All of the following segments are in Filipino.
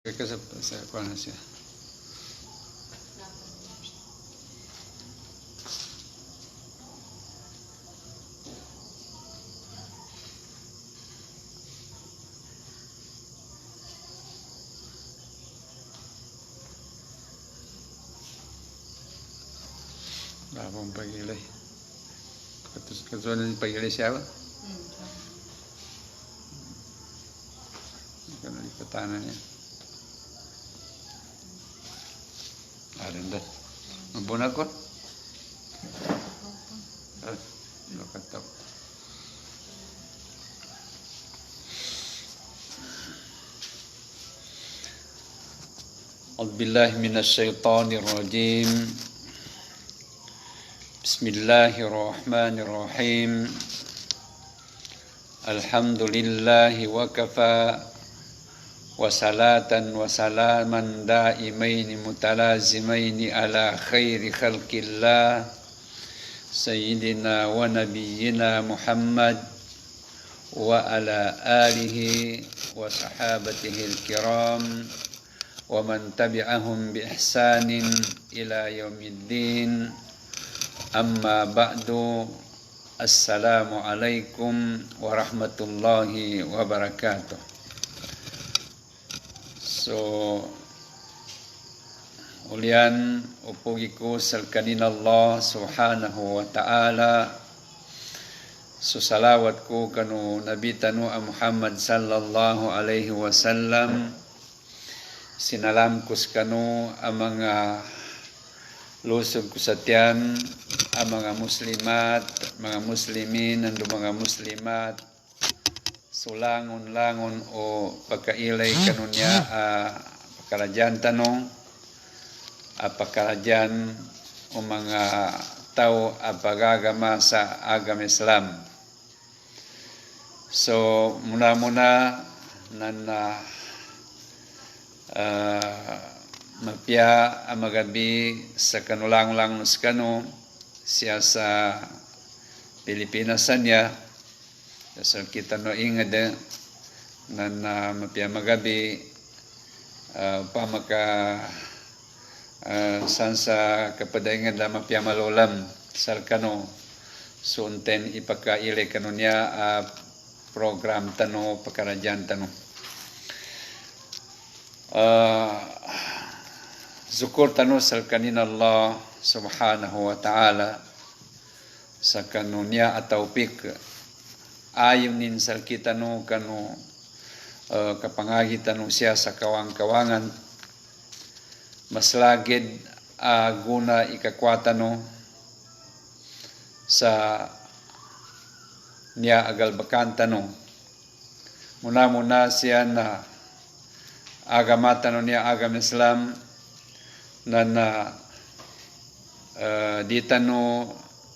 Sa kuan na siya. Labong pag-ilay. Katuan ng pag-ilay siya ba? Ikaw na lipatanan niya. Arinda. Mabunag ko? Lokataw. A'udzubillahi minasyaitonir rajim. Bismillahirrahmanirrahim. Alhamdulillahi wa kafa wa salatan wa salaman daimaini mutalazimaini ala khairi khalqillah sayyidina wa nabiyyina Muhammad wa ala alihi wa sahabatihi al-kiram wa man tabi'ahum bi ihsanin ila yaumiddin. Amma ba'du. Assalamu alaikum warahmatullahi wabarakatuh. So, ulian upugiku sa kanina Allah subhanahu wa ta'ala. So, salawat ko kanu Nabi tanu Muhammad sallallahu alaihi wasallam. Sinalam ko kanu ang mga lusog ko sa tiyan, ang mga muslimat, mga muslimin, ang mga muslimat, sulangon-langon o pagkailay kanunya pagkarajan tanong, pagkarajan o mga tao pagagama sa agam Islam. So, muna-muna na mapya ang magabi sa kanulang-lang nos kanu siya sa Pilipinas niya. So kita no ingad na mapya magabi pamaka sansa kapadaingan la mapya malulam sa kanu sunten ipakaile kanu niya program tano pakarajan tano. Zukur tanu sa kanina Allah subhanahu wa ta'ala sa kanunya atau pik ayunin sa kita no kanu kapangagi tanu siya sa kawang-kawangan mas lagid guna ikakwata no sa niya agal bakanta no muna siya na agamata no niya agam Islam na di tanu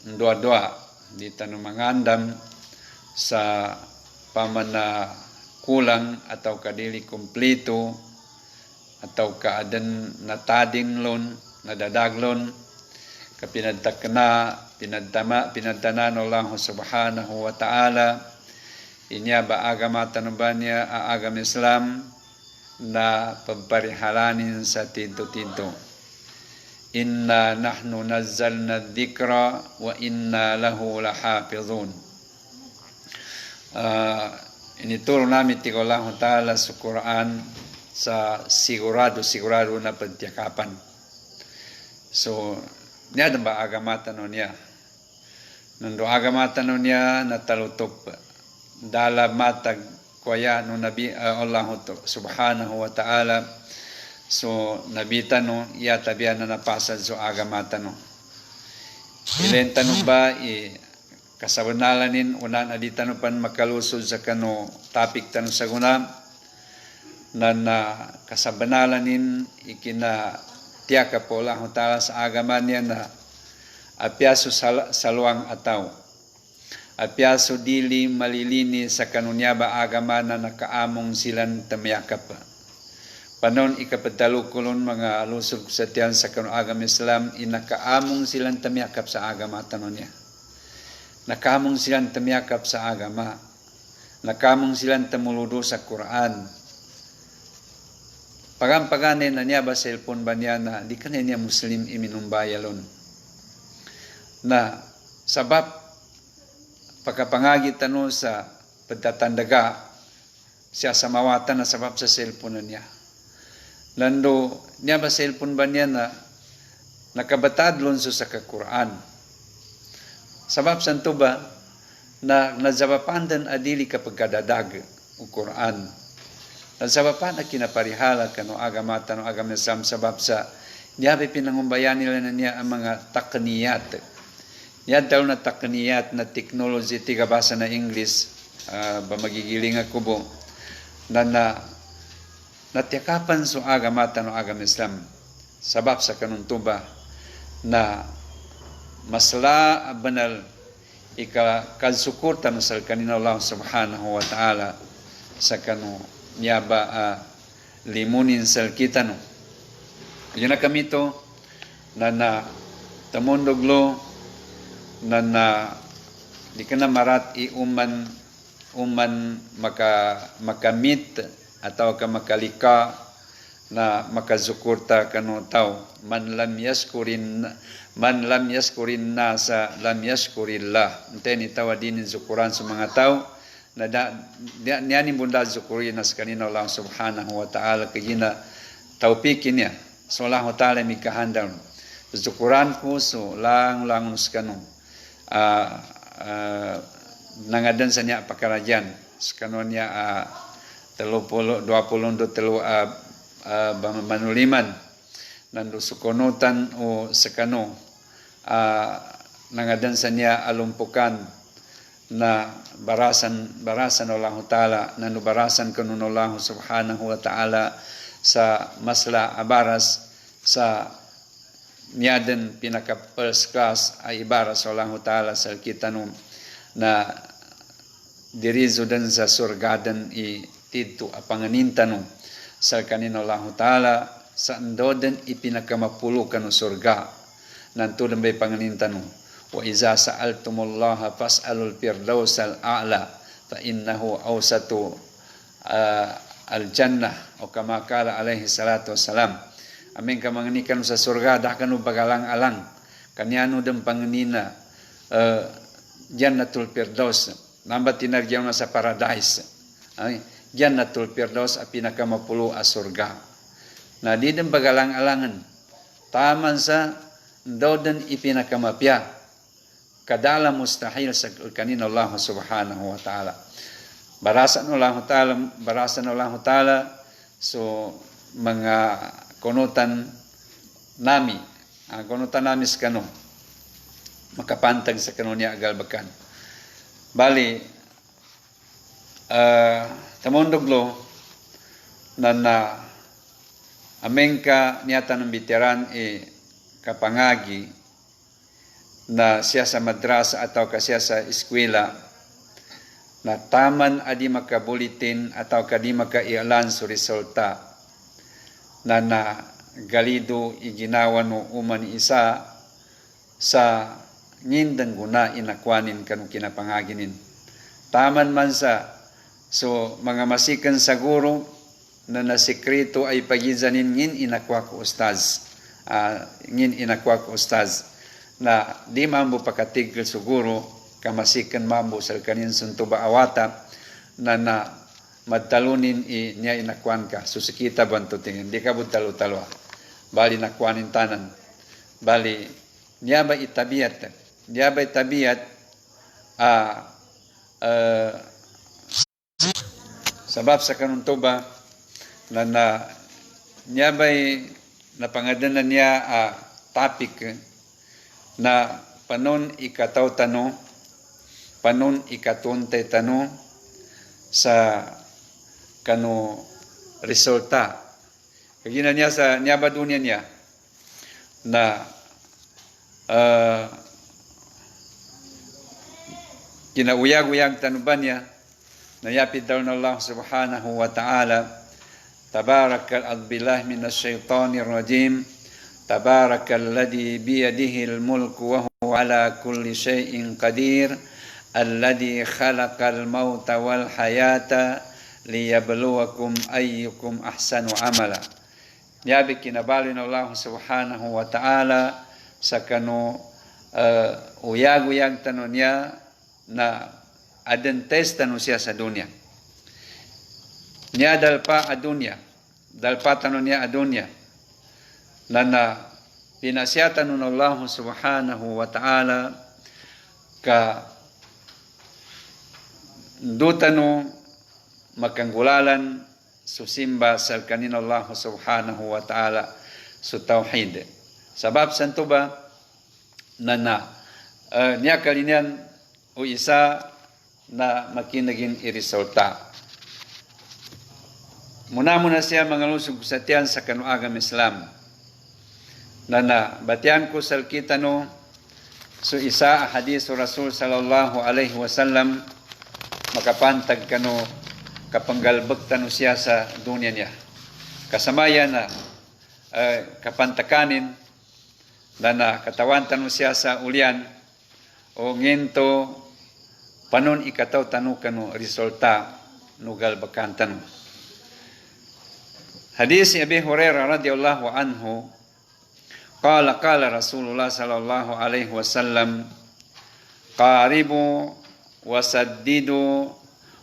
dua-dua di tanu mangandam sa pamana kulang atau kadili kumplito atau kaadan natadinglon nadadaglon kapinadtakna pinadtanan Allah subhanahu wa ta'ala inya ba agamatan ba niya agam Islam na pagparihalanin sa tinto-tinto. Inna nahnu nazzalna dzikra wa inna lahu lahafizun. Ini turun namin ti Allah Ta'ala sa Quran sa sigurado na pagtiyakapan. So, niya ba agamatan no niya? Nando agamatan no niya natalutop dala matag kuya no Nabi Allah subhanahu wa ta'ala. So nabita no iya tabian na napasad so agamata no ilenta no ba kasabunalanin unan adita no pan makalusod sa kano topic tanong sa guna na kasabunalanin ikina tiyaka po Allah ta'ala sa agaman niya na apyaso saluang ataw apyaso dili malilini sa kanunya ba agaman na nakaamong silang tamyakap panon ikapatalukulon mga lusog sa tiyan sa kanu agam Islam inakaamong silang tamyakap sa agama tanon niya. Nakamong silang tamyakap sa agama. Nakamong silang tamuludo sa Quran. pagampaganin na niya ba cellphone ba niya na di ka na niya Muslim iminumbayalon. Na sabab pagkapangagi tanong sa pagtatandaga siya sa mawatan na sabab sa cellphone na niya. Lando niya ba cellphone ba niya na nakabatadlon sa Quran. Sabab santo ba na nazabapandan adili kapag kadadag o Quran. Nazabapan na kinaparihala kano agamata no agamisam sabab sa niya ba pinangumbayan nila na niya ang mga takniyat. Yan daw na takniyat na technology tiga basa na English ba magigiling ako bo na natiyakapan so agamata no agam Islam sabab sa kanuntuba na masla banal ikakadsukurtan sa kanina Allah subhanahu wa ta'ala sa kanu niya ba limunin sa kita no. Yun na kami to na tamundoglo na di ka na marat uman makamit atau ka makalika na makazukurta kanu tao man lam yaskurin nasa lam yaskurillah. Enten itawadinin zukuran sa mga tao na niyanin bunda zukurin nas kanina Allah subhanahu wa ta'ala kagina taupikin niya. So Allah ta'ala may kahandal. Zukuran ko so lang nus kanu. Nangadan sa niya pakarajan. Kanon niya 23 manuliman nando sukonutan o sakano nangadan sa niya alumpukan na barasan Allah ta'ala nando barasan kanun Allah subhanahu wa ta'ala sa masla abaras sa niyaden pinaka first class ay ibaras Allah ta'ala sa kitanum na dirizo dan sa surgadan tidto apanganintanong sa kanino Allah ta'ala sa andoden ipinakamapulo kanu surga nanto den bay panganintanong wa iza sa'altumullaha fas'alul firdausal a'la fa innahu awsatu al-jannah o kama kala alaihi salatu wassalam. Amin ka manganikan sa surga dah kanu bagalang-alang kanyano den panganina jannatul firdaus namba tinarjaw na sa paradise. Ay Jannatul Firdaus a pinakamapulo a surga. Na di din bagalang-alangan. Taman sa doden ipinakamapya. Kadala mustahil sa kanina Allah subhanahu wa ta'ala. Barasan Allah ta'ala so mga konutan nami. Konutan nami sa kano. Makapantag sa kano niya agalbakan. Bali, tamondoglo na amengka niyata ng bitiran kapangagi na siya sa madrasa atau siya sa eskwela na taman adi makabulitin atau kadi makaialan sa resulta na galido iginawa no uman isa sa ngindang guna inakwanin kanong kinapangaginin. Taman man sa so mga masikan saguro na nasikreto ay pagizanin ngin inakwa ko ustaz. Ngin inakwa ko ustaz na di mambo pakatigil siguro kamasikan mambo sa kanin suntuba awata na madtalunin niya inakwan ka. So sikita banto tingin. Di ka talo-talo. Bali nakwanin tanan. Bali niya ba itabiat? Niya ba itabiat sabab sa kanuntuba na niya ba'y napangadanan niya topic na panon ikataw tano, panon ikatunte tano sa kano resulta. Kagina niya sa niya ba dunya niya na kinauyag-uyag tanuban niya nayapid daw na Allah subhanahu wa ta'ala tabarakal adbillah minas shaytanir rajim tabarakal ladhi biyadihil mulku wa huwa ala kulli shay'in qadir alladhi khalaqal mauta wal hayata liyabluwakum ayyukum ahsanu amala. niyabi kinabali na Allah subhanahu wa ta'ala sa kano uyag-uyag tano niya na adentes tano siya sa dunya. Niya dalpa adunya, dalpa tano niya adunya, na pinasyatan ng Allah subhanahu wa ta'ala ka dutano makanggulalan susimba sa kanino Allah subhanahu wa ta'ala su tauhid. Sabab santo ba niya kalinyan o isa na makinagin irisulta. Muna siya mga lusog sa tiyan sa kanuagam Islam. Batian ko sa kitano so isa hadis Rasul sallallahu alaihi wasallam makapantag kano kapanggalbag tano siya sa dunya niya. Kasamaya na kapantakanin na katawan tano siya sa ulyan o nginto panon ikataw tano kano resulta no galbakan tano. Hadis Abi Hurairah radhiyallahu anhu qala Rasulullah sallallahu alaihi wasallam qaribu wasaddidu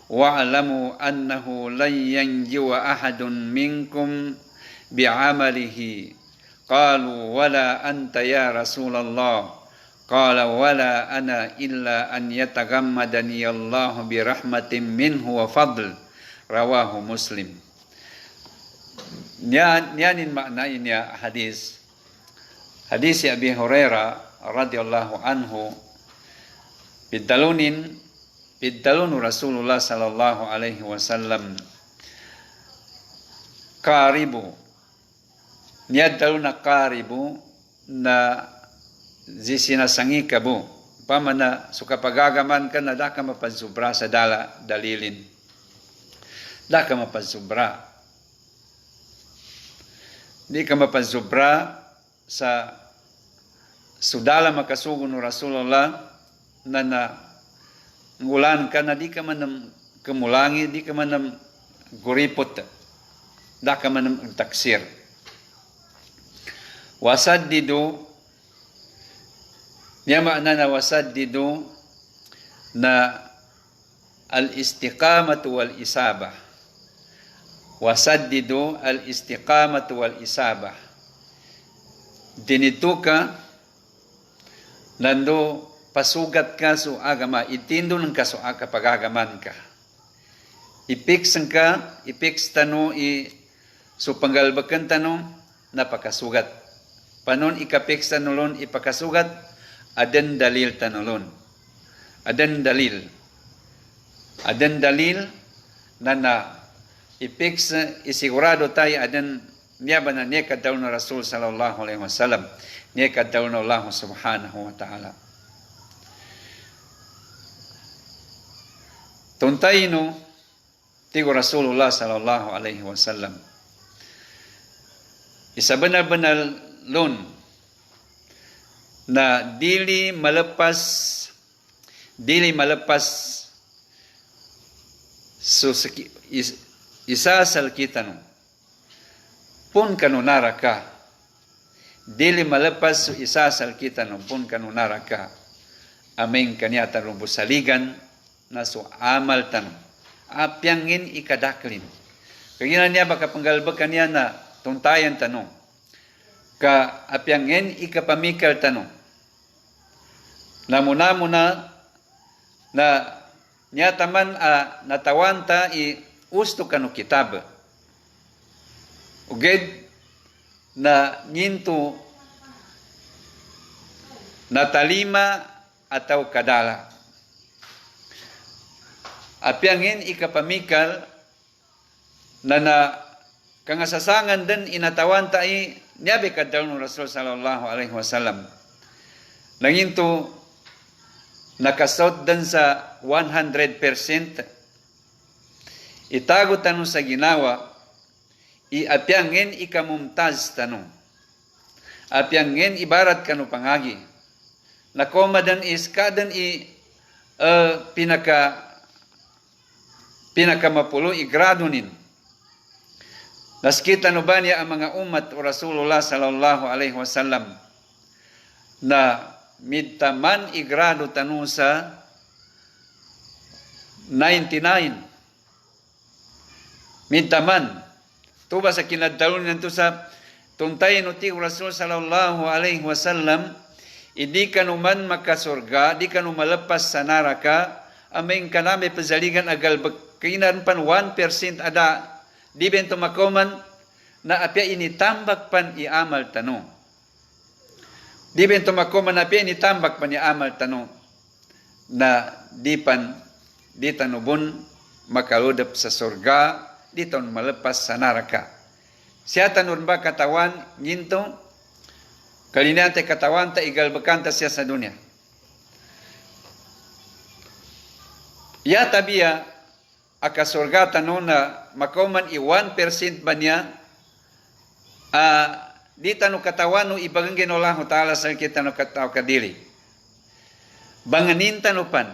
wa'lamu annahu lan yanjiwa ahadun minkum bi'amalihi. Qalu wala anta ya Rasulullah. Qala wala ana illa an yatagammadani Allah birahmatin minhu wa fadl. Rawahu Muslim. Niyanin maknain niya hadis Abi Hurairah radhiyallahu anhu Bidalun Rasulullah sallallahu alaihi wasallam karibu niyadalo na karibu na zisinasangi kabu pamana sukapagagaman ka na da ka mapansubra sa dalilin da ka mapansubra di ka mapansubra sa sudala makasugo no Rasulullah na ngulan ka na di ka man kemulangi, di ka man guripot, da ka man taksir. Wasaddidu, niya makna na wasaddidu na al-istiqamatu wal-isabah. Wasaddidu al-istiqamatu wal-isabah. Dinito ka, nando pasugat ka so agama, itindo ng ka so pagagaman ka. Ipix tano, so panggalbakan tano, napakasugat. Panon ikapix tanulon, ipakasugat, aden dalil tanulon. Aden dalil na ipix, isigurado tayo, aden niya ba na niya daw na Rasul sallallahu alaihi wasallam, niya daw na Allah subhanahu wa ta'ala. Tuntayno tigo Rasulullah sallallahu alaihi wasallam. Isa banal lon na dili malapas so isa salkitan pun kanunara ka dili malapas so isa salkitan pun kanunara ka ameng kanyata rumbusaligan na so amal tanong apyangin ikadaklin kaya niya baka panggalbakan niya na tuntayan tanong ka apyangin ikapamikal tanong namuna na niya taman natawanta usto kanu kitab uged na nyinto natalima atau kadala apyangin ikapamikal na kangasasangan din inatawan tayo niyabi kadaw ng Rasul sallallahu alaihi wasallam nanginto nakasot din sa 100% itago tanong sa ginawa apyangin ikamumtaz tanong apyangin ibarat kanu pangagi nakomadan is kadan pinakamapulo igradunin Naskita no ba niya ang mga umat o Rasulullah sallallahu alaihi wasallam na midtaman igrado tanu sa 99. Midtaman. Tuba sa kinadalon nanto sa tuntay no ti Rasul sallallahu alaihi wasallam, hindi ka numan makasurga, di ka numalapas sa naraka, aming kanami pazaligan agal kinan pan 1% ada di bento makoman na apya initambak pan iamal tano. Di bento makoman na apya initambak pan iamal tano na di tanubon makaludap sa surga, di ton malepas sa naraka. Siya tanun ba katawan ginto kalinante katawan ta igal bekanta siya sa dunia. Ya tabiya akasurga tanong na makoman i 1% ba niya di tanu katawan no ibagang ginolahu ta'ala sa kita no kataw kadili. Banganin tanupan,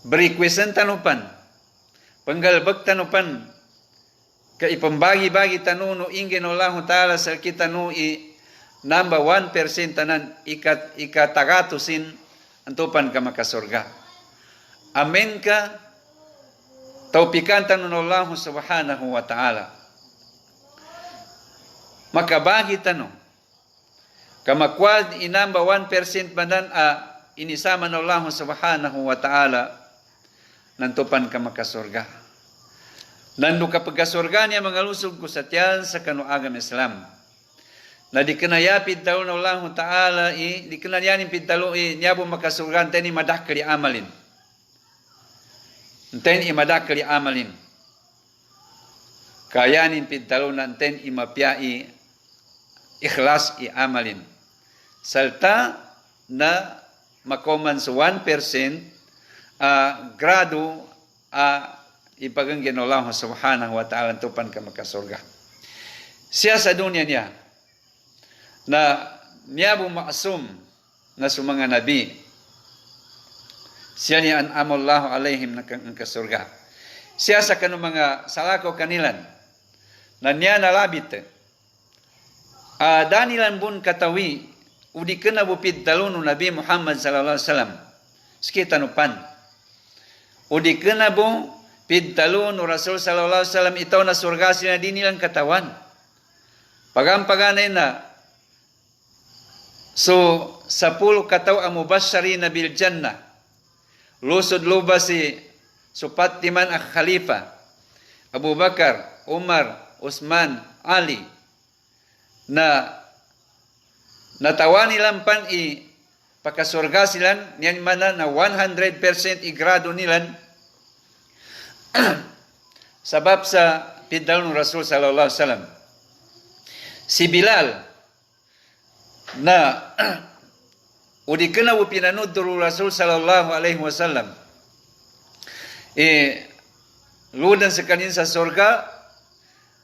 berikwesan tanupan, panggalbag tanupan, kaipambagi-bagi tanu no inginolahu ta'ala sa kita no i number 1% tanan ikatagatusin antupan ka makasurga. Amen ka taupikan tanun Allah subhanahu wa ta'ala. Makabagi tanong. Kamakwad inamba 1% banan inisama na Allah subhanahu wa ta'ala nantupan ka makasurga. Nando kapag kasurga niya mga lusog ko sa tiyan sa kanuagam Islam. Na di kanayapid daw na Allah ta'ala di kanayanin pintalo niya po makasurga ni madakali amalin. Nten imadakali amalin. Kayanin pintalo na nten imapyai ikhlas i amalin. Salta na makoman sa 1% grado ipaganggin Allah subhanahu wa ta'ala tupan ka makasurga. Siya sa dunya niya na niya bu maasum na sumanga nabi. Siya niya an'amullahu alaihim na kasurga. Siya sa kanong mga salako kanilan na niya nalabit. Danilan bun katawi udi kena bupid talunu Nabi Muhammad sallallahu alaihi wasallam. Sekita nupan. Udi kena bu pid talunu Rasul sallallahu alaihi wasallam itaw na surga sila dinilang katawan. Pagampaganay na so 10 kataw amubashari na bil jannah. Lusod luba si Supatiman ang Khalifa, Abu Bakar, Umar, Usman, Ali, na natawa nilang pan pakasurga silan, niyan mana na 100% igrado nilan, sabab sa pidal ng Rasul sallallahu alaihi wasallam. Si Bilal, na udi kana wo pinanud do Rasul sallallahu alaihi wasallam ludan sa kanin sa surga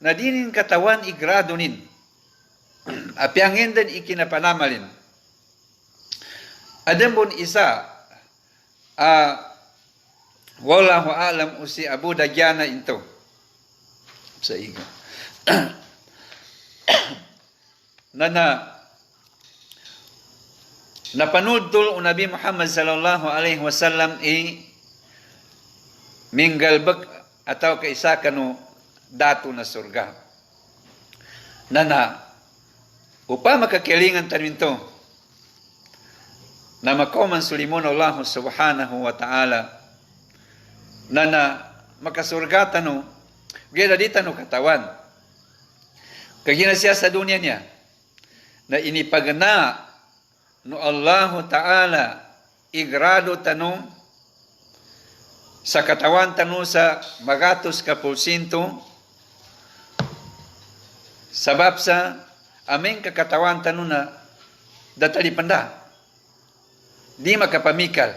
na dinin katawan igrado nin apiangin din ikinapanamalin adam bon isa wallahu alam usi Abu Dajjana into sa iga napanood tul Nabi Muhammad sallallahu alaihi wasallam minggalbag ataw kaisa kanu dato na surga. Upa makakilingan taninto na makoman sulimon Allah subhanahu wa ta'ala makasurga tanu gaya di tanu katawan. Kagina siya sa dunia niya na inipagana no Allah ta'ala igrado tanong sa katawan tanong sa magatos kapulsinto sabab sa aming kakatawan tanong na datali panda di makapamikal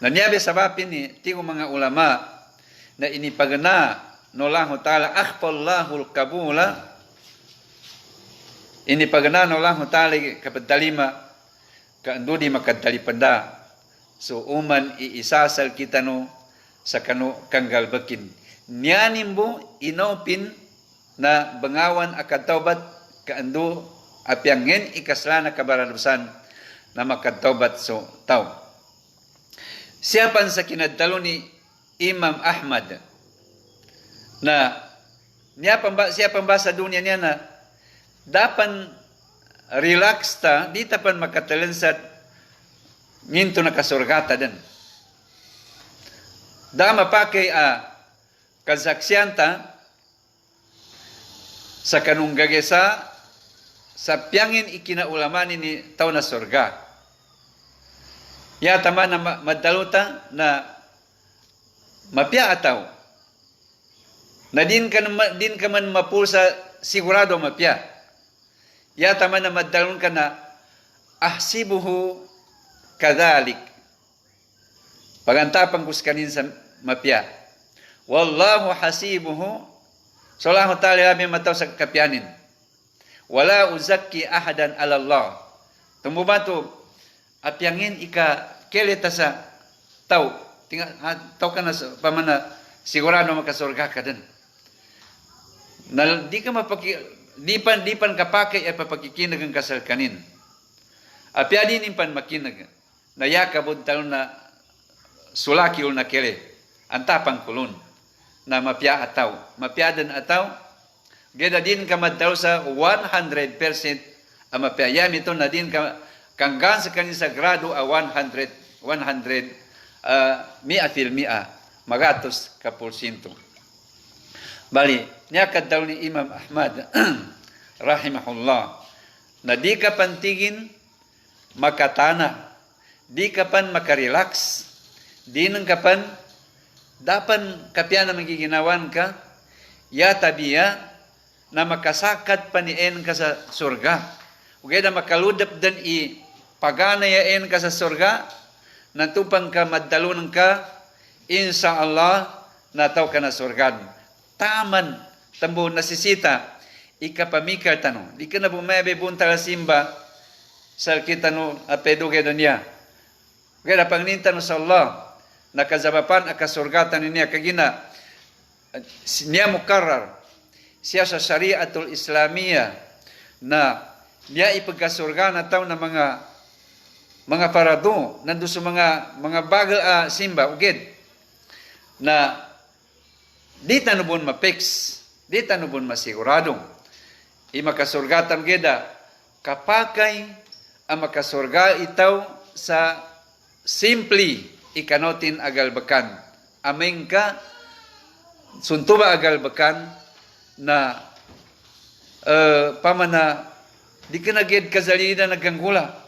na niyabe sabapin ni tigo mga ulama na inipagana no Allah ta'ala akhfallahul kabula ini pagana Allah ta'ala kapadalima kaandudi makadalipada so uman iisasal kita no sa kanu kanggalbakin niyanimbo inopin na bangawan akatawbat kaando apyangin ikasla na kabaradusan na makatawbat so tao. Siyapan sa kinadtalo ni Imam Ahmad na siya pambasa dunia niya na dapan relax ta, di tapan makatalinsat nginto na kasurgata din. Dama pakai kasaksiyan ta sa kanung gagesa sa piyangin ikinaulamanin ni tao na surga. Ya tama na madaluta na mapya ataw. Na din ka man mapulsa sigurado mapya. Ya tama na madalon ka na ahsibuhu kadhalik. Pagantapang kuskanin sa mapya. Wallahu hasibuhu. So Allah Ta'ala labi mataw sa kapyanin. Wala uzakki ahadan ala Allah. Tumubato apyangin ika keleta sa tao. Tao ka na pamana sigurado makasurga ka din. Na di ka di pan kapakai ay papakikinag ang kasal kanin. Apya din pan makinag. Nayakabod talon na sulaki ul na kele. Antapang kulon. Na mapya ataw. Mapya din ataw. Geda din ka madtaw sa 100% ang mapya. Yan ito na din ka kanggan sa kanin sa grado a 100 mia fil mia. Magatos ka porsyento. Bali, niya kaddaw ni Imam Ahmad rahimahullah na di ka pantigin makatana, di ka pan makarelax, di nang kapan dapan kapya na magiginawan ka, yata biya na makasakat panien ka sa surga. Ugay na makaludap dan i paganayain ka sa surga, natupang ka maddalunan ka, insya Allah nataw ka na surgan. Taman, tambo nasisita, ikapamikar tanong. Di ka na bumebe bunta la simba, sa kita no apeduge na niya. Kaya pangnintan sa Allah, nakazabapan akasurgatan niya, kagina, niya mukarrar, siya sa syariatul Islamiyah, na niya ipagkasurga na tao na mga parado, nandun sa mga bagal simba, ugid, na di tanubon mapix, di tanubon masigurado. Makasurgatan geda, kapakay ang makasurga itaw sa simply ikanotin agalbakan. Aming ka, suntuba agalbakan na pamana, di ka nagid kazalida naganggula.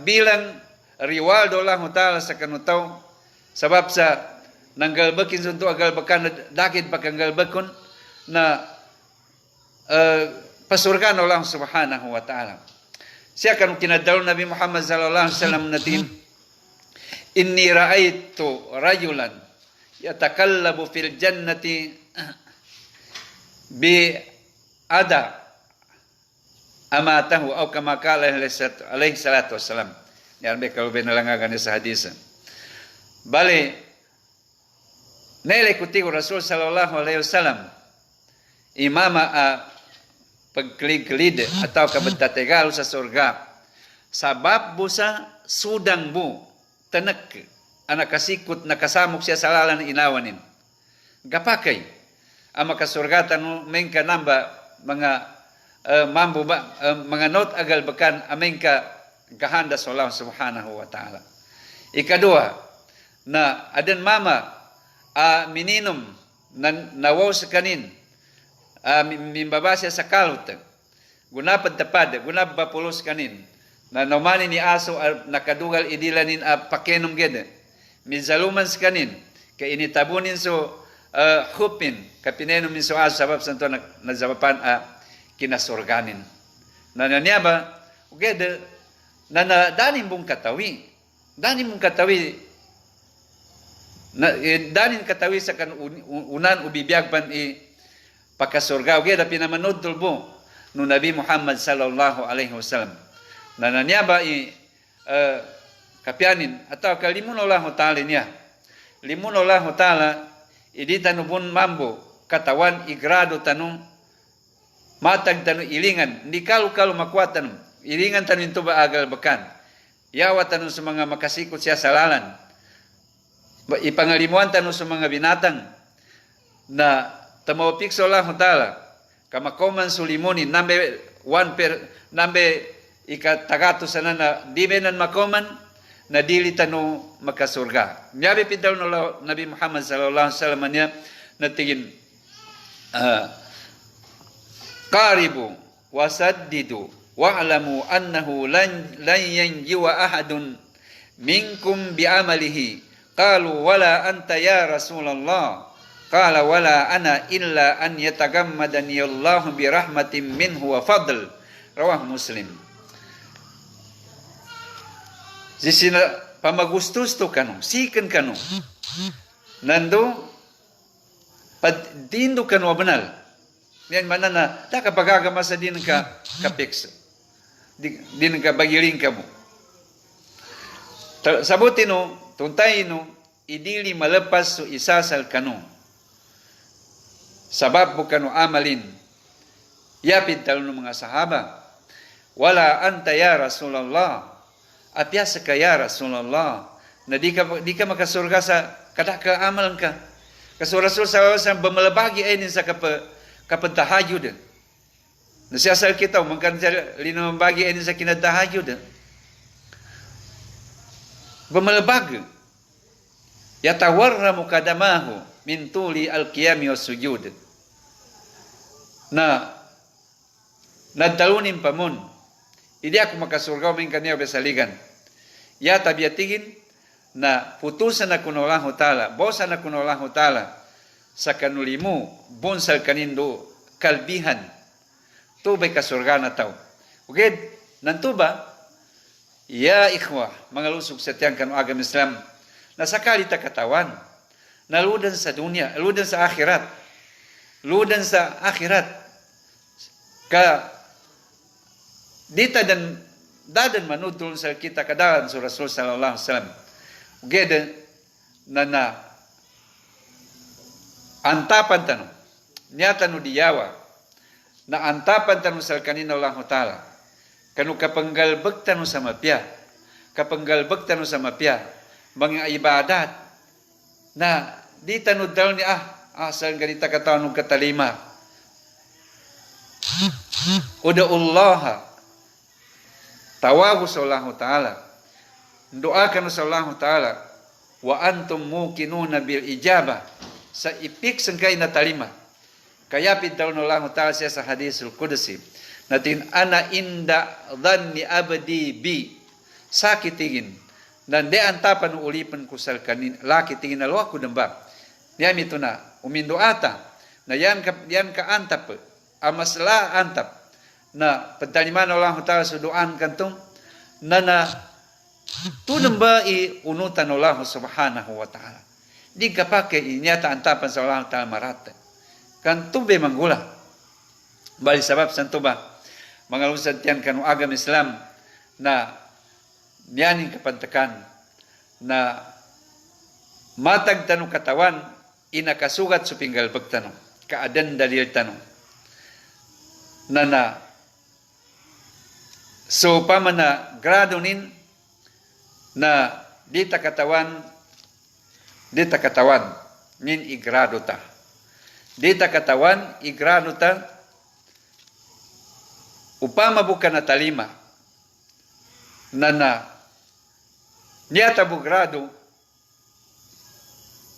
Bilang riwaldo lang ta'ala sa kanutaw, sabab sa nanggalbakin sunto agalbakan dakit pakanggalbakon na pasurgan Allah subhanahu wa ta'ala. Siya kanong kinadalo Nabi Muhammad sallallahu alaihi wasallam natin, inni ra'aytu rajulan yatakallabu fil jannati bi ada amatahu aw kama qala alaihi salatu wassalam. Yan be kalau binalangagan sa hadis. Bale nilai kutigo Rasul sallallahu alaihi wasallam imama pagklig-klid atau kabentategal sa surga sabab busa sudang bu tanak anak kasikut nakasamok siya sa lalan inawanin gapakay ang makasurgatan mo mengka namba mga mambo ba mga not agal bakan amengka kahanda sa Allah subhanahu wa ta'ala. Ikadua na adan mama mininom nawaw sa kanin, mimbabasya sa kalot, gunapad tapad, gunabapulos kanin, na naumanin ni aso nakadugal idilanin pakenom gede, mizaluman sa kanin, kainitabunin so hupin, kapinenom min so aso sabab santo nazabapan kinasurganin. Nananyaba, gede, na danin mong katawi, danin katawi sa kan unan ubibiyag pan pakasurga ugay da pinamanod tulbo no Nabi Muhammad sallallahu alaihi wasallam nananyaba kapyanin atau kalimun Allah taala niya limun Allah taala idi tanubun mambo katawan igrado tanong matag tanong ilingan hindi kalu makuat tanong ilingan tanong ito ba agal bakan yawa tanong sa mga makasikot siya salalan ipangalimuan tanong sa mga binatang na tamawapik sa Allah Ta'ala kamakoman sulimoni nambe ikatagato sana na di benan makoman na dili tanu makasurga. Nyabi pintaw no Nabi Muhammad sallallahu alaihi wasallam niya na tingin qaribu wasaddidu wa'lamu annahu lan yanjiwa ahadun minkum bi'amalihi qalu wala anta ya Rasulullah qala wala ana illa an yatagammadani Allah bi rahmatin minhu wa fadl rawah Muslim. Sisina pamagustos to kano, sikan kano. Nando padindo kano banal. Yan manana ta kapagagama sa din ka kapix. Din ka bagiling ka mo. Sabuti no, tuntay no, idili malepas so isasal kano. Sabab po kano amalin. Yapid talo ng mga sahaba. Wala anta ya Rasulullah. Apiasa ka ya Rasulullah na di ka makasurga sa kada ka amalan ka. Kasi Rasul sa bamalabagi ay sa kapantahayod. Na siya sa kita mangkan linamabagi ay sa kinatahayod. Bamalabag. Yatawarramu kadamahu min tuli al-qiyami was sujud. Na nadalunin pamon. Hindi ako makasurgaw min kaniya besaligan. Ya tabiatigin na putusan na kuno Allah Ta'ala, bosan na kuno Allah Ta'ala sa kanulimu, bonsal kanindo kalbihan. Tubay kasurga na tao. Uged, nantuba, ya ikhwah, mga lusog sa tiyang kanu agam Islam, na sakali ta katawan, na ludan sa dunia, ludan sa akhirat, ka dita dan dadan manudul sa kita kadalan sa Rasul sallallahu alaihi wasallam. Ugeda na antapan tano. Niya tano diyawa na antapan tano sa kanina Allah Ta'ala. Kanu kapanggalbag tano sa mapya. Kapanggalbag tano sa mapya. Mga ibadat na di tano dal ni asal ganita katawan ng katalima. Uda'ullaha tawagu sa Allah Ta'ala. Doakan sa Allah Ta'ala. Wa antum mukinuna bil ijabah. Sa ipik sangkay na talima. Kaya pintaw na Allah Ta'ala siya sa hadisul Qudsi. Natin ana inda dhanni abdi bi. Sakitingin. Nande antapan ulipan ko sa kanin. Laki tingin na luwa ko damba. Niyam ito na. Umindoata. Na yan ka antap. Amasla antap. Na pagtaliman Allah Ta'ala sa doan kantong na tunang ba unutan Allah Subhanahu wa Ta'ala. Di ka pa kay inyata antapan sa Allah Ta'ala marata. Kantong be manggula. Bali sabab santo ba mga lusad tiyan kanu agam Islam na niyaning kapantakan na matag tanong katawan inakasugat sa pinggal pagtanong. Kaadan dalil tanong. Na so pamana grado nin na dita katawan nin igrado ta. Dita katawan igrado ta upama bukan na talima na niyata bu grado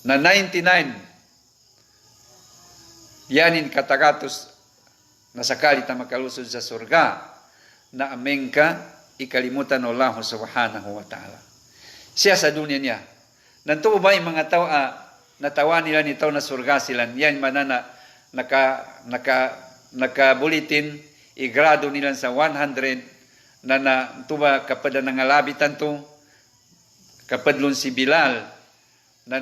na 99 yanin katagatos na sakali ta makalusod sa surga na ameng ka ikalimutan ng Allah Subhanahu wa Ta'ala. Siya sa dunia niya. Nanto ba yung mga tao natawa nila nito na surga sila. Yan manana nakabulitin igrado nila sa 100 na tuba kapag nangalabitan to kapadlon si Bilal na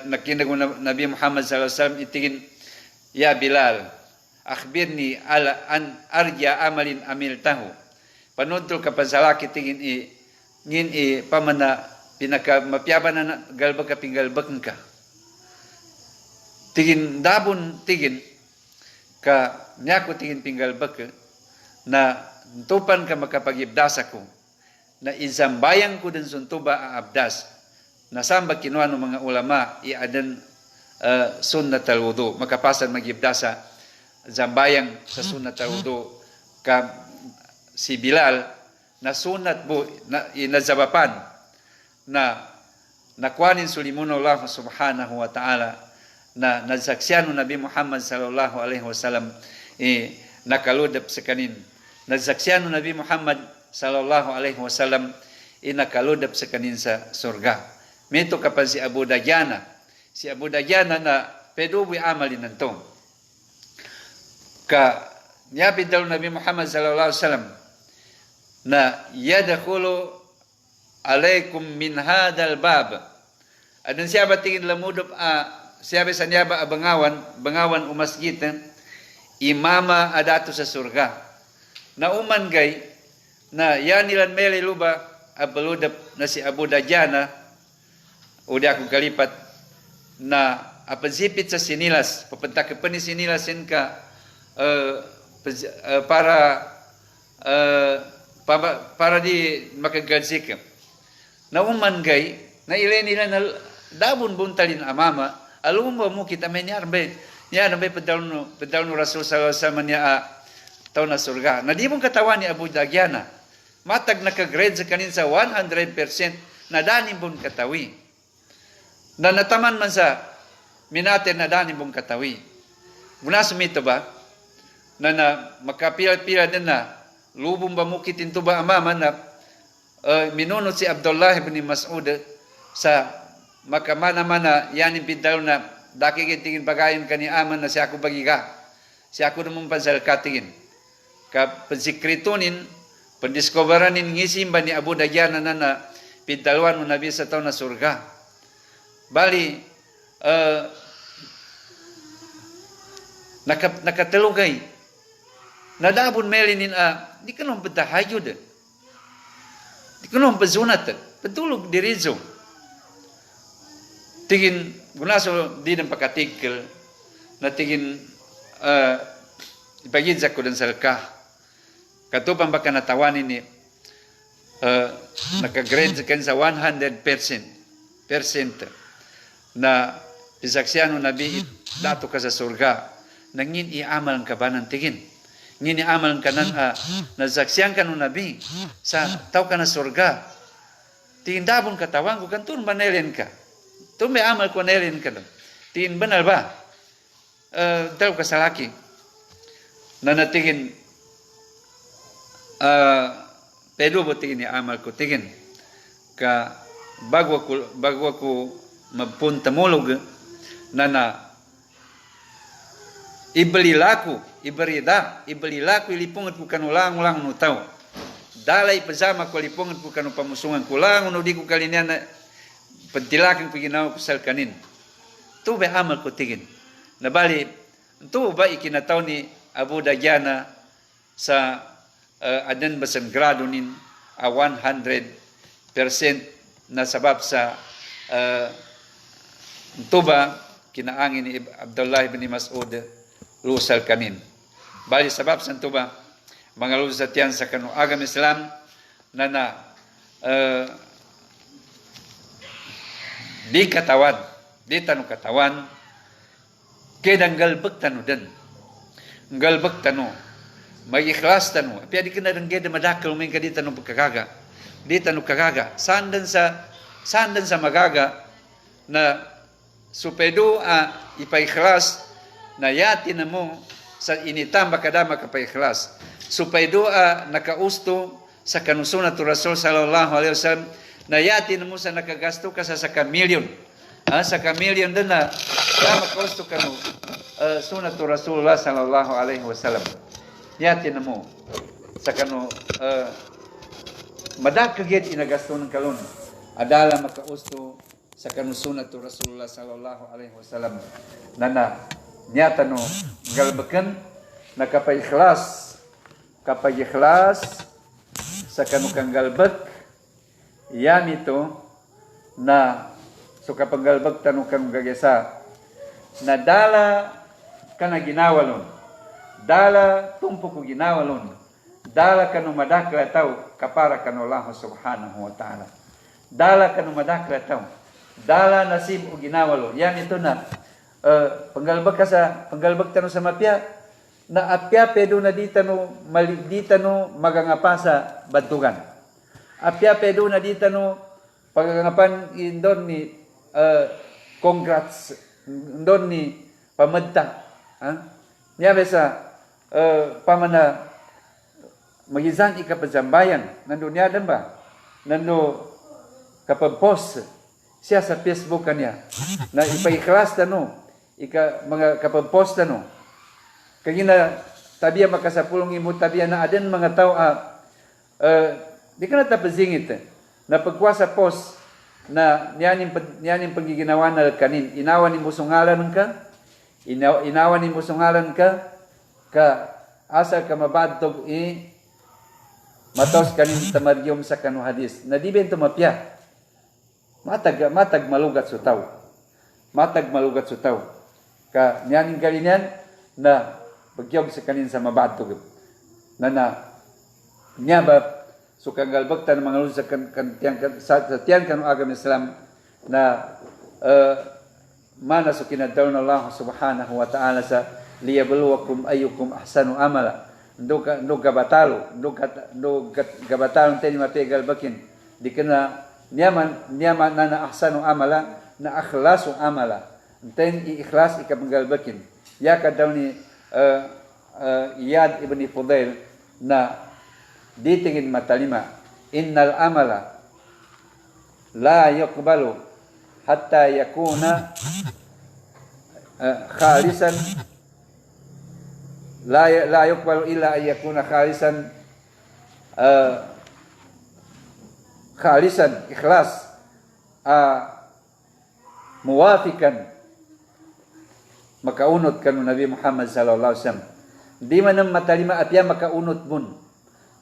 nakinag Nabi Muhammad sallallahu alaihi wasallam itingin ya Bilal akhbirni ala an arja amalin amiltahu. Panudtol ka pansalaki tingin pamana pinaka mapyaban na galbag ka pinggalbag ka. tigin dabon tigin ka niya ko tigin pinggalbak na tupan ka makapagibdas ako na izambayang ko din suntuba aabdas na samba kinuha ng mga ulama iadan sunnat al-wudu makapasan magibdasa zambayang sa sunnat al-wudu ka si Bilal na sunat bo na inazabapan na nakwanin sulimuno Allah subhanahu wa ta'ala na nasaksyan Nabi Muhammad sallallahu alaihi wasallam nakaludap sa kanin nasaksyan Nabi Muhammad sallallahu alaihi wasallam nakaludap sa kanin sa surga mito kapan si Abu Dajjana na pedubi amalin nanto ka niyapid daw Nabi Muhammad sallallahu alaihi wasallam na yadkhulu alaikum min hadal bab adun siya ba tingin lamudop siya ba sa niya ba bangawan umasgit imama adato sa surga na uman gay na yanilan mele luba abaludap na si Abu Dajjana o di akong kalipat na apansipit sa sinilas papunta ka pa ni sinilasin ka para di makagadsik na uman gay na ilan nila na dabon buntalin amama alumba mo kita may niyarbe pedal no Rasul sallallahu alaihi wasallam niya taon na surga na di mong katawan ni Abu Dajjana matag nakagrade sa kanin sa 100% na danin bon katawi na nataman man sa minaten na danin bon katawi muna sumito ba na makapila-pila din na lubong ba mukitin to ba amama na minunod si Abdullah ibn Mas'ud sa makamana-mana yanin pintal na dakikitingin pagayon kani aman na siya ako bagiga siya ako namang pansalkatingin ka pansikritunin pandiscoveranin ngisimba ni Abu Dajjana na pintalwan mo nabi sa taon na surga bali nakatalugay nadabon melinin di ka nung patahayod di ka nung pazunat patulog dirizo tingin gunaso di ng pakatikil na tingin ipagidza ko din salka katupang baka natawanin ni nakagrade kan sa 100% na pisaksyan Nabi dato ka sa surga nangin iamal ka ba ng tingin ngini amal ka nan nasaksiyan ka ng Nabi sa tao ka na surga tindabon katawan ko kantun manelin ka to may amal ko nelin ka tin banal ba tao ka sa laki na natingin pedo bo tingin ni amal ko tingin ka bago ako mapunta mulog na ibalilaku ilipungan ko kanulang-ulang no tao dalay pazama ko ilipungan ko kanu pamusungan ko lang no di ko kalinya na pagtilakan ko ginawa ko sal kanin to ba amal ko tingin nabali to ba ikinataw ni Abu Dajjana sa adan basan grado nin 100% na sabab sa tuba kinaangin ni Abdullah ibn Mas'ud lusal kanin bali sabab sa tuba mga lusatian sa kanu agam Islam na di katawan di tanu katawan kedang galbek tanu den galbek tanu may ikhlas tanu apia di kana dang gede madakal may kadi tanu pagkagaga di tanu kagaga sandan sa magaga na supedo ipaikhlas na yati na mo sa initamba kadama kapaikhlas supedo nakausto sa kanusunat tu Rasul sallallahu alaihi wasallam na yati na mo sa nakagasto ka sa kamilyon sa kamilyon din na makausto kanu sunat tu Rasulullah sallallahu alaihi wasallam yati na mo sa kanu madakagit inagasto ng kalon adala makausto sa kanusunat tu Rasulullah sallallahu alaihi wasallam nana nyata no galbakan nakapaikhlas sa kanukang galbak yan ito na so kapag galbak tanukang gagesa na dala kana ginawalon, dala tumpo ko ginawalon, dala kanu madakla tao kapara kanu Allah subhanahu wa ta'ala. Dala kanu madakla tao, dala nasib o ginawalo. Yan ito na panggalbag tano sa mapya na apya pedo na ditano magangapa sa bantugan. Apya pedo na ditano pagangapan indon ni congrats indon ni pamadta. Niya besa pamana magizan ikapazambayan nando niya dan ba nando kapag post siya sa Facebook kanya na ipaikhlas tano mga kapag post tano kagina tabiya makasapulong imo tabiya na aden mga tao di ka na tapazingit na pagkuasa post na niyanin pagiginawa na kanin inawan ni musungalan ka inawan ni musungalan ka asa ka mabadtog matos kanin tamaryom sa kanu hadis na di bento mapya matag malugat sa tao ka niyanin kalinyan na bagyob sa kanin sa mabadtog na niya ba sukang galbagtan mga lulus sa tiyan kanu agam Islam na mana so kinadaw na Allah subhanahu wa ta'ala sa liyabluwakum ayyukum ahsanu amala ndo gabatalo tani mapegal bakin di kana niyaman na ahsanu amala na akhlasu amala ten ikhlas ikabanggal bakin ya kadaw ni Iyad ibn Fudail na ditingin matalima innal amala la yuqbalu hatta yakuna khalisan la yuqbalu illa an yakuna khalisan ikhlas muwafikan makaunot kanu Nabi Muhammad sallallahu alaihi wasallam di man matalima atya makaunot mun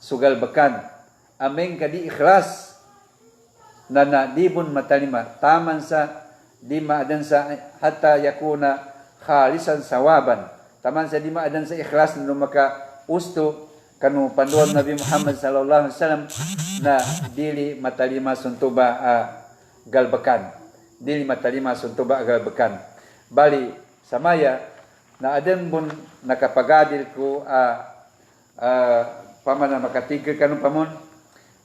sugal bakan ameng kadi ikhlas na di bun matalima taman sa di maadan sa hatta yakuna khalisan sawaban taman sa di maadan sa ikhlas no maka usto kanu panduan Nabi Muhammad sallallahu alaihi wasallam na dili matalima suntuba galbakan dili matalima suntuba galbakan bali samaya na aden bun nakapagadil ko pamana makatigil kanu pamon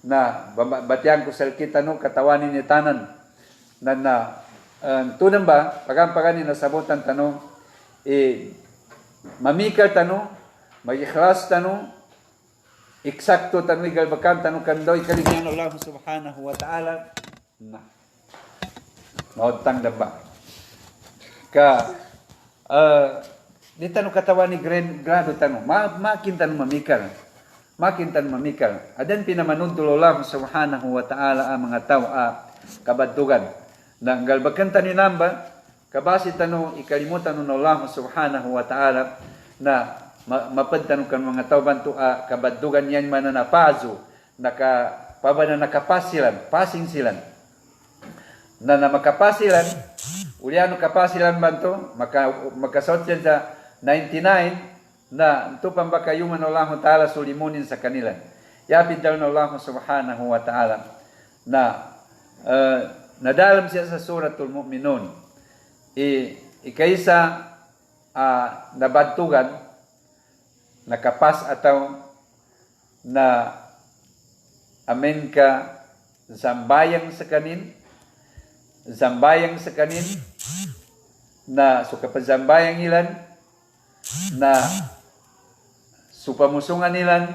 na batiang ko salkita no katawanin ni tanan na tunang ba pagampagani na sabutan tanong mamikal tanong mag-ikhlas tanong eksakto tanong igalbakan tanong kandoy kaligyan Allah subhanahu wa ta'ala na mautang daba ka di tanong katawan ni grado tanong makin tanong mamikal adan pinamanuntul Allah subhanahu wa ta'ala ang mga tao kabadtugan na galbakan tanin namba kabasi tanong ikalimutan ng Allah subhanahu wa ta'ala na mapadtanong kan mga tao bantu kabadtugan yan man na pazo nakapasilan passing silan na makapasilan uliano kapasilan bantu makasot yan sa 99 na ito pambakayuman Allah ta'ala sulimunin sa kanila. Yapin daw na Allah subhanahu wa ta'ala na nadalam siya sa suratul mu'minun ikaysa nabadtugan nakapas ataw na amen ka zambayang sa kanin na sukapazambayang ilan na supamusungan nilan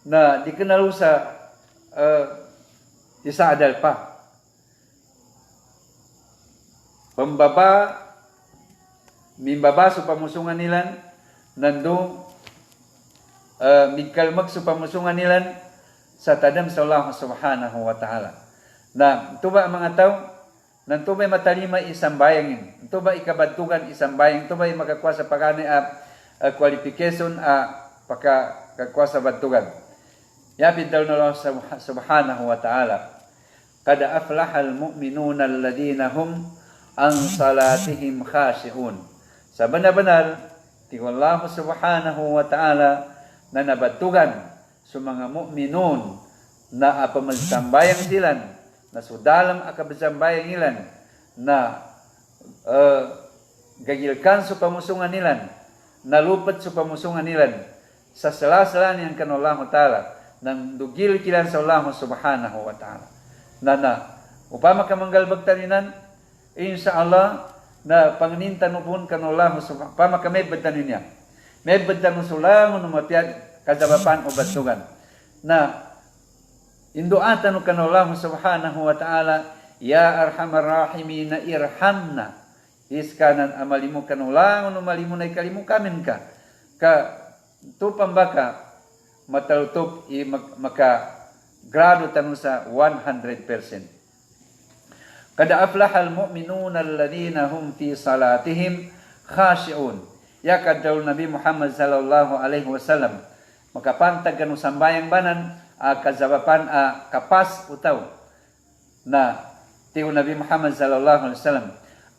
na di kenalo sa isa adal pa mimbaba supamusungan nilan nando mikalmag supamusungan nilan sa tadam sa Allah subhanahu wa ta'ala na tuba mga tao nanto may matalima isang bayangin, nanto ba ikabadtugan isang bayang, nanto ba makakuha sa pagani qualification pagkakuha sa badtugan. Yapid daw na Allah subhanahu wa ta'ala kada aflahal mu'minuna alladhina hum ang salatihim khashi'un. Sa benar-benar ti Allah subhanahu wa ta'ala na nabatugan sa mga mu'minun na apamagsambayang silan, na sudalam akabsambayang ilan, na gagilkan sa pamusungan nilan, nalupat sa pamusungan nilan, sa salasala niyan kan Allah ta'ala, nang dugil kilan sa Allah subhanahu wa ta'ala. Na upama ka manggalbag taninan, insya-Allah, na panginintan upon kan Allah subhanahu, upama ka may badtanin niya. May badtanin sulangon umapyat, kasabapan o batugan. Na, induatan kan Allah subhanahu wa ta'ala, ya arhamar rahimin na irhamna. Iskanan amalimu kanulangon umalimu na ikalimu kamin ka. Tupang baka matalutup maka grado tanong sa 100%. Kada aflahal mu'minuna alladhina hum fi salatihim khashi'un. Ya kadaw Nabi Muhammad sallallahu alaihi wasallam makapantag kanu sambayang banan kazabapan kapas utaw na tiyo Nabi Muhammad sallallahu alaihi wasallam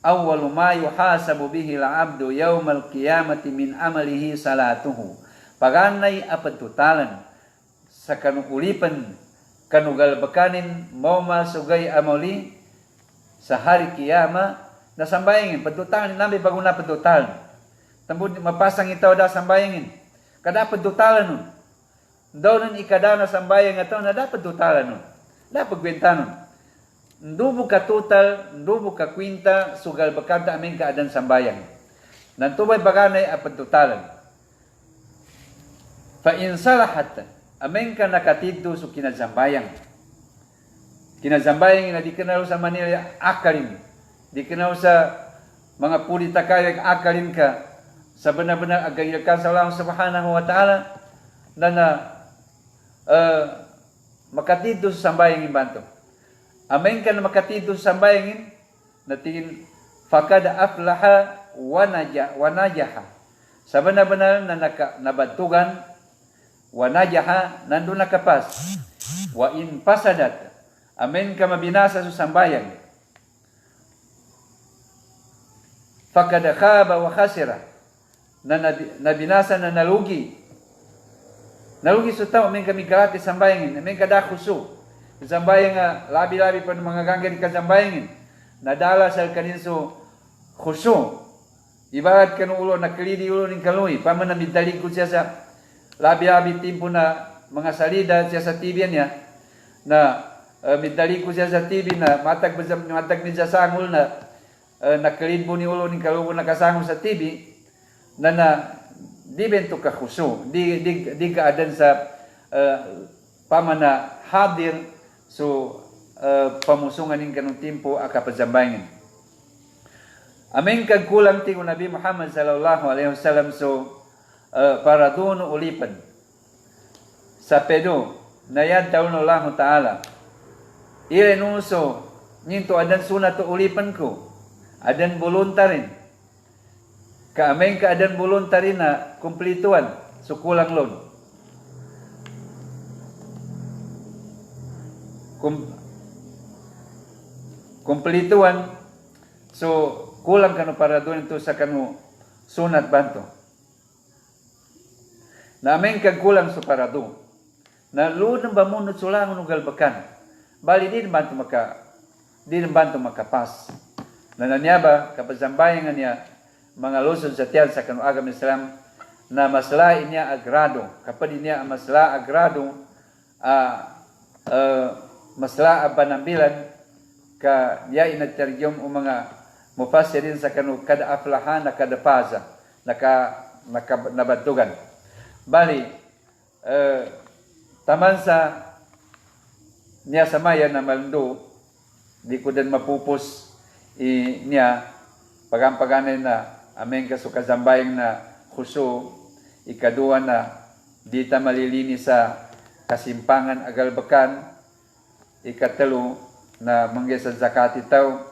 awwalu ma yuhasabu bihi al-'abdu yawmal qiyamati min amalihi salatuhu. Paganay apadtutalan sa kanuulipan kanugalbakanin mo masugay amali sa hari kiyama na sambayangin padtutalan nabi bago na padtutalan tambud mapasang itaw da sambayangin kada padtutalan nun daw nun ikada na sambayang ito na dapat tutalan nun dapat kwenta nun ndubo ka total ndubo ka kwinta sugal bakanta amin ka adan sambayang nantubay baganay apadtutalan. Fa in salahat amen ka nakatidto so kinazambayang ina di kenal sa Manila akalim di kenal sa mga pulita kayag akalim ka sa benar-benar agayilkan sa Allah subhanahu wa ta'ala na makatidto sa sambayang imbanto amen ka na makatidto sa sambayangin na tingin fakad aflaha wa najaha sa benar-benar na nabatugan wa najaha nandun nakapas wa in pasadat amen ka mabinasa sa sambayang fakad khaba wa khasira na nabinasa na nalugi sa tao amen kami gratis sambayangin amen kada khusu sambayang labi-labi pa ng mga ganggan ka sambayangin nadala sa kaninso khusu ibarat kanu ulo naklidi ulo ning kaluy paman namidalig ko siya sa labi-labi timpo na mga salida siya sa TV niya na midali ko siya sa TV na matag min sa sangol na nakalidbo ni ulo ni kalubo nakasangol sa TV na di bento ka khusu di ka adan sa pamana hadir so pamusungan ning kanong timpo akapazambayangin amen kag kulang ti Nabi Muhammad sallallahu alaihi wasallam so para doon ulipan sa pedo na yan taon Allah ta'ala irenuso ninto adan sunat to ulipan ko adan voluntarin kaameng ka adan voluntarin na kumplituan so kulang lon kumplituan so kulang kanu para doon ito sa kanu sunat banto na amen kag kulang sa parado na luod ng bamunod sulangon ng galbakan bali di naman banto makapas na nanyaba kapazambayan niya mga lusod sa tiyan sa kanuagam Islam na masla niya agrado kapag niya masla agrado masla abanambilan ka niya inagtaryom o mga mufassirin sa kanu kada aflahan na kada paza nabadugan bali taman sa niya sa maya na maldo di ko din mapupos niya pagampaganay na amen ka so kazambayang na khusu ikaduwa na di ta malilini sa kasimpangan agalbakan ikatalo na manggay sa zakat itaw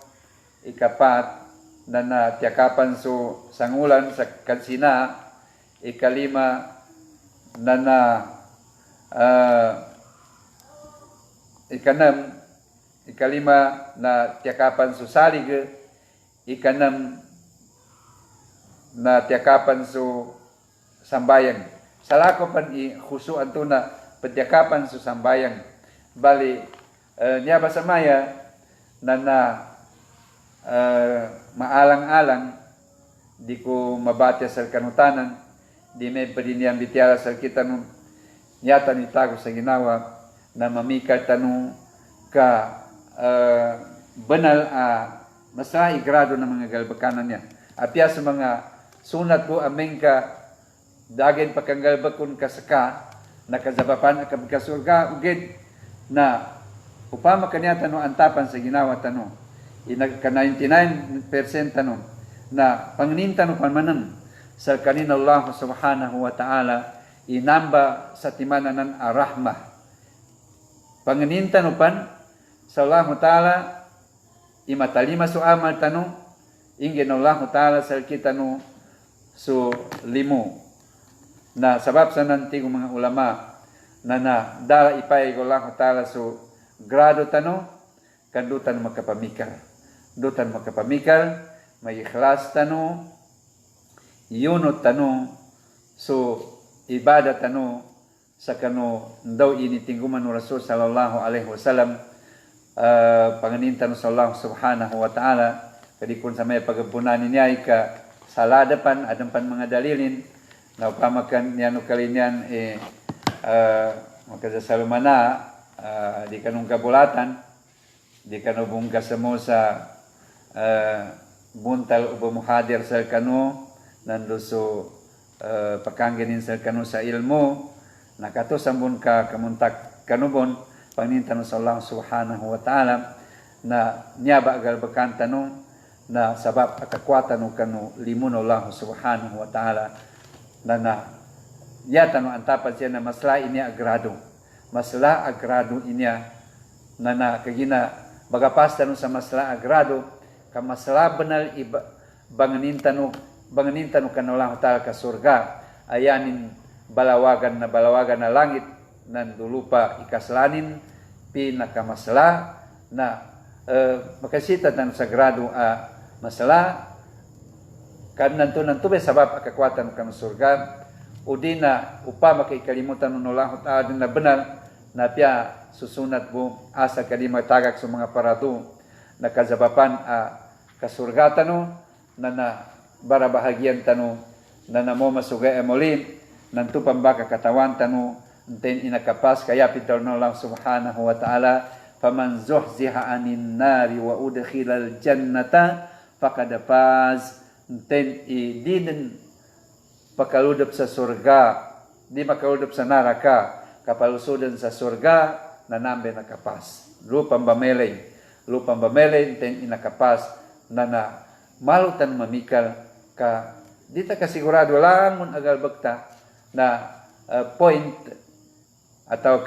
ikapat na natiyakapan so sangulan sa kansina ikalima ikalima na tiyakapan so salig ikanam na tiyakapan so sambayang. Salako pan khusuan to na patyakapan so sambayang. Bali, niya ba sa maya na maalang-alang di ko mabatya sa kanutanan, di may padinian bitiyara sa kita nung nyata ni tago sa ginawa na mamikal tanong ka banal masa igrado ng mga galbakanan niya. Apya sa mga sunat ko aming ka dagin pagkanggalbakon kasaka nakazabapan akab kasurga ugid na upama kanya tanong antapan sa ginawa tanong ka 99% tanong na panginintano panmanang sa kanina Allah subhanahu wa ta'ala inamba sa timananan arahmah. Panginintano pan sa Allah ta'ala imatalima so amal tanong ingin Allah ta'ala sa kita no so limo na sabab sa nanti mga ulama na dala ipay ko Allah ta'ala so grado tanong kandutan makapamikal may ikhlas tanong yunot tanong so ibadah tanong sa kano daw initingguman ng Rasul sallallahu alaihi wasallam panganintan sa Allah subhanahu wa ta'ala kadikun sa may pagpunan niya ka saladapan adampan mga dalilin na upamakan niya no kalinyan makasasalumana di kanong kabulatan di kanong kasamo sa buntal ubo muhadir sa kano nando so pakangganin sa kano sa ilmo nakato sambon ka kamuntak kanubon pangintan sa Allah subhanahu wa ta'ala na nyaba agal bakan tanong na sabab akakwatan no kanu limun Allah subhanahu wa ta'ala na yata no antapan siya na masla inya agrado inya na kagina bagapasta no sa masla agrado ka masla banal banganintan no kanu Allah ta'ala ka surga ayanin balawagan na langit nan dulupa ikaslanin pinakamasla na makasita ng sagrado masala kan nanto be sabab akakwatan kan surga udi na upama kay kalimutan ng Allah ta'ala na benar na pia susunat mo asa kalima tagak sa mga parado na kazabapan kasurga tano na barabahagian tano na namo masugay emolin nanto pambaka katawan tano nten inakapas kaya pitol no Allah subhanahu wa ta'ala faman zuhziha anin nari wa udkhilal jannata faqad faz nten idin pakaludop sa surga di makaludop sa naraka kapalusudan sa surga nanambe nakapas lupang bamelay nten inakapas na malutan mamikal ka dita kasigurado lang mun agal bakta na point atau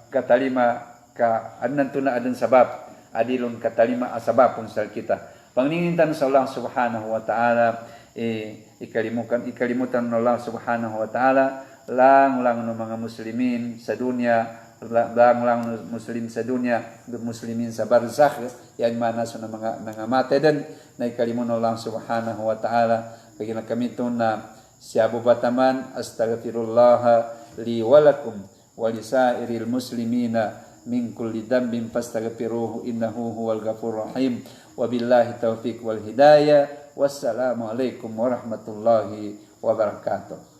katalima ka adnan tuna adun sabab adilun katalima asabapun sal kita pangningintan sa Allah subhanahu wa ta'ala ikalimutan ng Allah subhanahu wa ta'ala lang ng mga muslimin sa dunya lang muslim sa dunya muslimin sa barzakh yan manas ng mga mate din na ikalimutan ng Allah subhanahu wa ta'ala kaya kami to na siya bubataman astaghfirullah li walakum walisairil muslimina min kulli dambin fastaghfiruhu innahu huwal ghafurur rahim wabillahi taufiq wal hidayah wassalamu alaikum warahmatullahi wabarakatuh.